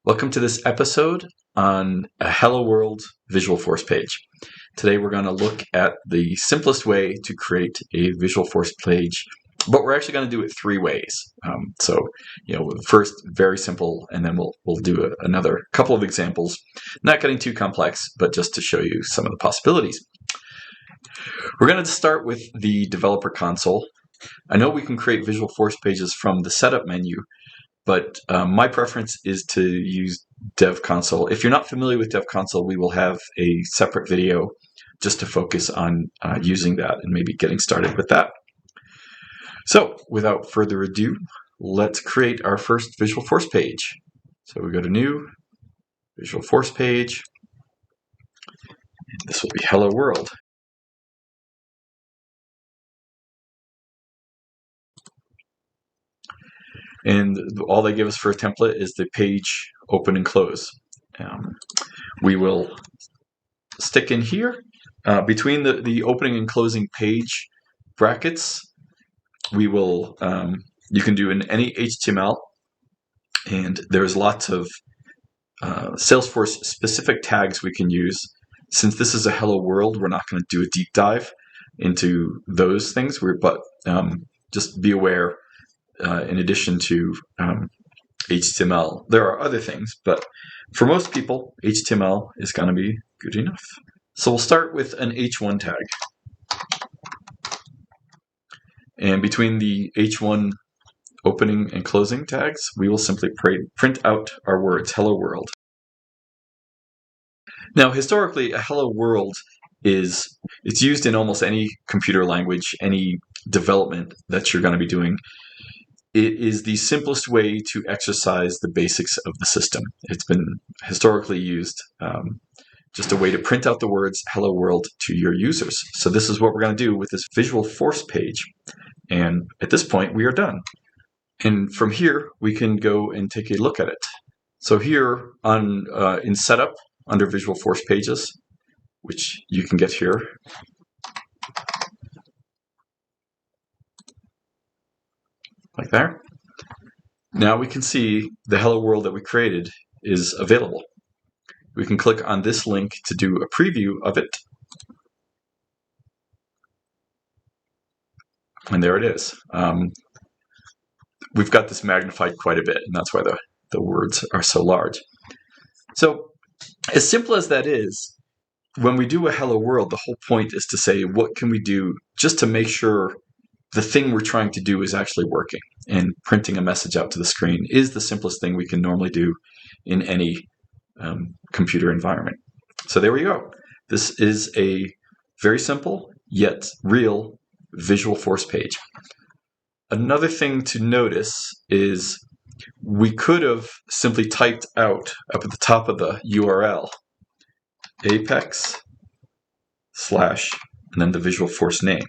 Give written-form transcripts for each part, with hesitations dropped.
Welcome to this episode on a Hello World Visualforce page. Today we're going to look at the simplest way to create a Visualforce page, but we're actually going to do it three ways. First, very simple, and then we'll do another couple of examples, not getting too complex, but just to show you some of the possibilities. We're going to start with the developer console. I know we can create Visualforce pages from the setup menu, but my preference is to use Dev Console. If you're not familiar with Dev Console, we will have a separate video just to focus on using that and maybe getting started with that. So without further ado, let's create our first Visualforce page. So we go to New, Visualforce page, and this will be Hello World. And all they give us for a template is the page open and close. We will stick in here between the opening and closing page brackets. We will you can do in any HTML, and there's lots of Salesforce specific tags we can use. Since this is a Hello World, we're not going to do a deep dive into those things. But just be aware. In addition to HTML, there are other things, but for most people, HTML is going to be good enough. So we'll start with an H1 tag. And between the H1 opening and closing tags, we will simply print out our words, Hello World. Now, historically, a Hello World it's used in almost any computer language, any development that you're going to be doing. It is the simplest way to exercise the basics of the system. It's been historically used just a way to print out the words Hello World to your users. So this is what we're going to do with this Visualforce page. And at this point, we are done. And from here, we can go and take a look at it. So here in Setup, under Visualforce pages, which you can get here, like there. Now we can see the Hello World that we created is available. We can click on this link to do a preview of it. And there it is. We've got this magnified quite a bit, and that's why the words are so large. So as simple as that is, when we do a Hello World, the whole point is to say, what can we do just to make sure the thing we're trying to do is actually working, and printing a message out to the screen is the simplest thing we can normally do in any computer environment. So there we go. This is a very simple yet real Visualforce page. Another thing to notice is we could have simply typed out up at the top of the URL apex/ and then the Visualforce name.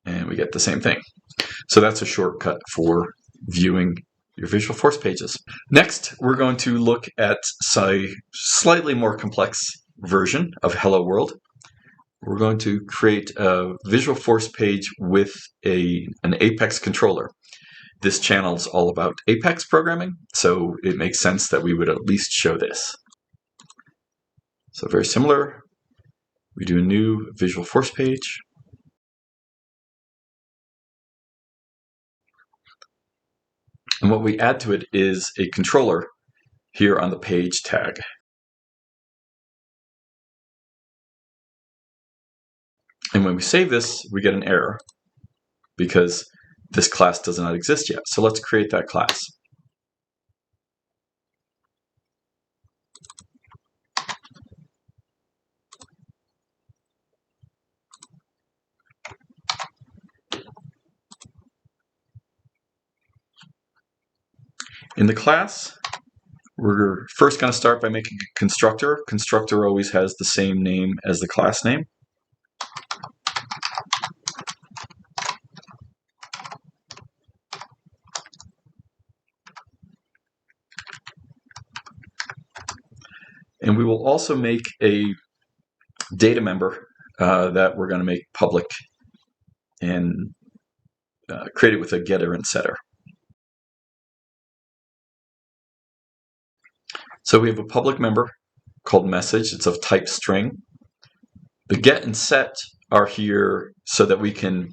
And we get the same thing. So that's a shortcut for viewing your Visualforce pages. Next, we're going to look at a slightly more complex version of Hello World. We're going to create a Visualforce page with an Apex controller. This channel is all about Apex programming, so it makes sense that we would at least show this. So very similar. We do a new Visualforce page. And what we add to it is a controller here on the page tag. And when we save this, we get an error because this class does not exist yet. So let's create that class. In the class, we're first going to start by making a constructor. Constructor always has the same name as the class name. And we will also make a data member that we're going to make public and create it with a getter and setter. So we have a public member called message. It's of type string. The get and set are here so that we can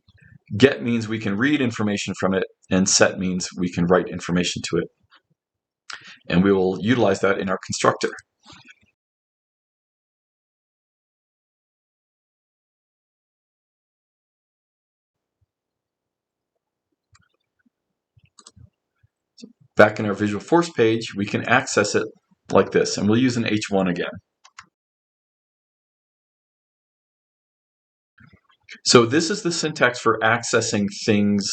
get means we can read information from it, and set means we can write information to it. And we will utilize that in our constructor. Back in our Visualforce page, we can access it like this, and we'll use an H1 again. So this is the syntax for accessing things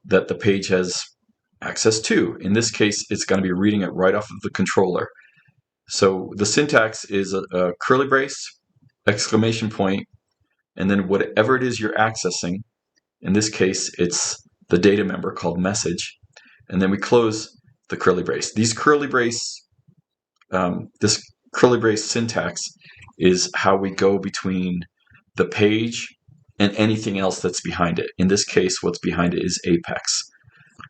that the page has access to. In this case, it's going to be reading it right off of the controller. So the syntax is a curly brace, exclamation point, and then whatever it is you're accessing. In this case, it's the data member called message. And then we close the curly brace. This curly brace syntax is how we go between the page and anything else that's behind it. In this case, what's behind it is Apex.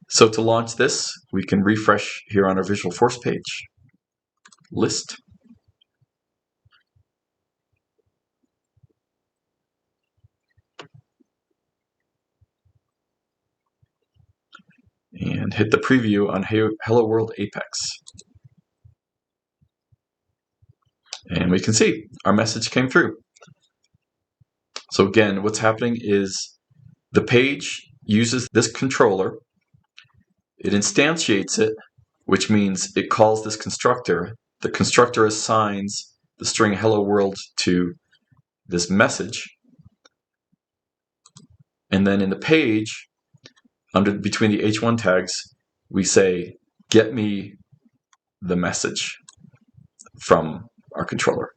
So to launch this, we can refresh here on our Visualforce page. List. And hit the preview on Hello World Apex. And we can see our message came through. So again, what's happening is the page uses this controller. It instantiates it, which means it calls this constructor. The constructor assigns the string hello world to this message. And then in the page, between the H1 tags, we say, get me the message from our controller.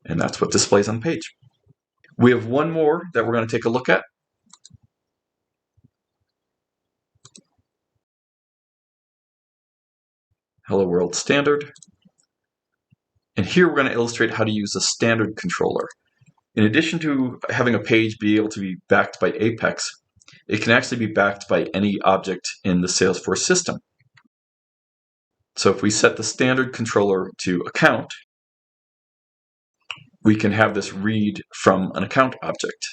And that's what displays on the page. We have one more that we're going to take a look at. Hello World Standard. And here we're going to illustrate how to use a standard controller. In addition to having a page be able to be backed by Apex, it can actually be backed by any object in the Salesforce system. So if we set the standard controller to account, we can have this read from an account object.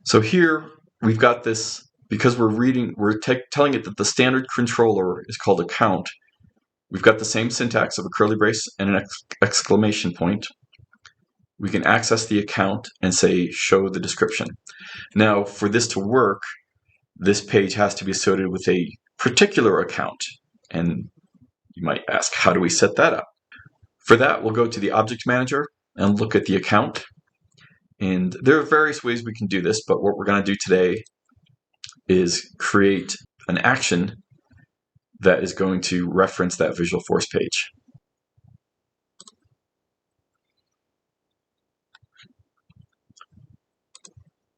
So here we've got this, because we're telling it that the standard controller is called account. We've got the same syntax of a curly brace and an exclamation point. We can access the account and say, show the description. Now, for this to work, this page has to be associated with a particular account. And you might ask, how do we set that up? For that, we'll go to the Object Manager and look at the account. And there are various ways we can do this, but what we're going to do today is create an action that is going to reference that Visualforce page.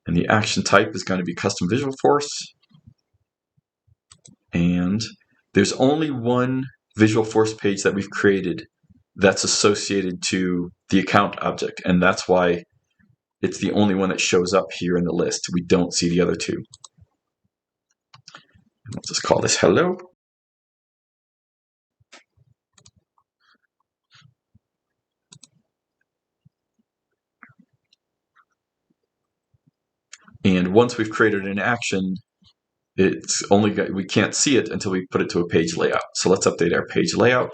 And the action type is going to be custom Visualforce. And there's only one Visualforce page that we've created that's associated to the account object, and that's why it's the only one that shows up here in the list. We don't see the other two. We'll just call this hello. And once we've created an action, we can't see it until we put it to a page layout. So let's update our page layout.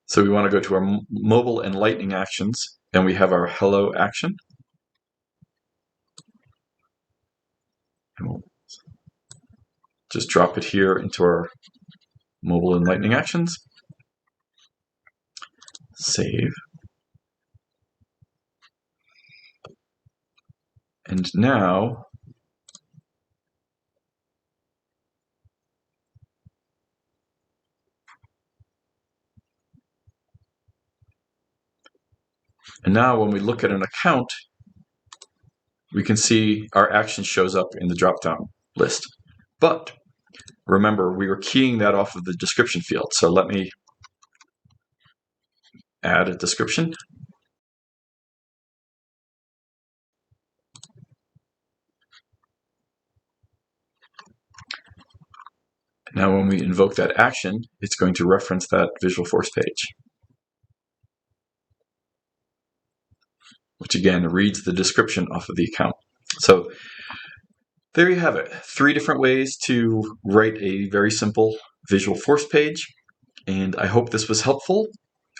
So we want to go to our mobile and lightning actions, and we have our hello action. And we'll just drop it here into our mobile and lightning actions. Save. And now when we look at an account, we can see our action shows up in the drop-down list. But remember, we were keying that off of the description field. So let me add a description. Now when we invoke that action, it's going to reference that Visualforce page, which again reads the description off of the account. So there you have it. 3 different ways to write a very simple Visualforce page, and I hope this was helpful.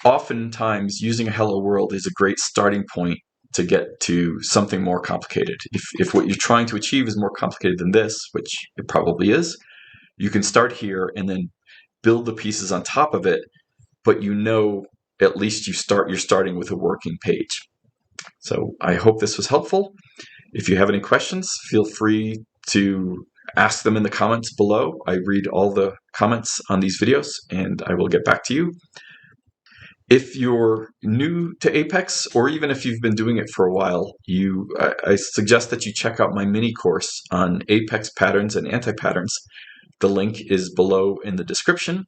Oftentimes, using a hello world is a great starting point to get to something more complicated. If what you're trying to achieve is more complicated than this, which it probably is, you can start here and then build the pieces on top of it, but you know at least you're starting with a working page. So I hope this was helpful. If you have any questions, feel free to ask them in the comments below. I read all the comments on these videos and I will get back to you. If you're new to Apex, or even if you've been doing it for a while, I suggest that you check out my mini course on Apex patterns and anti-patterns. The link is below in the description.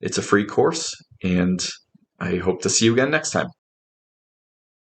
It's a free course, and I hope to see you again next time.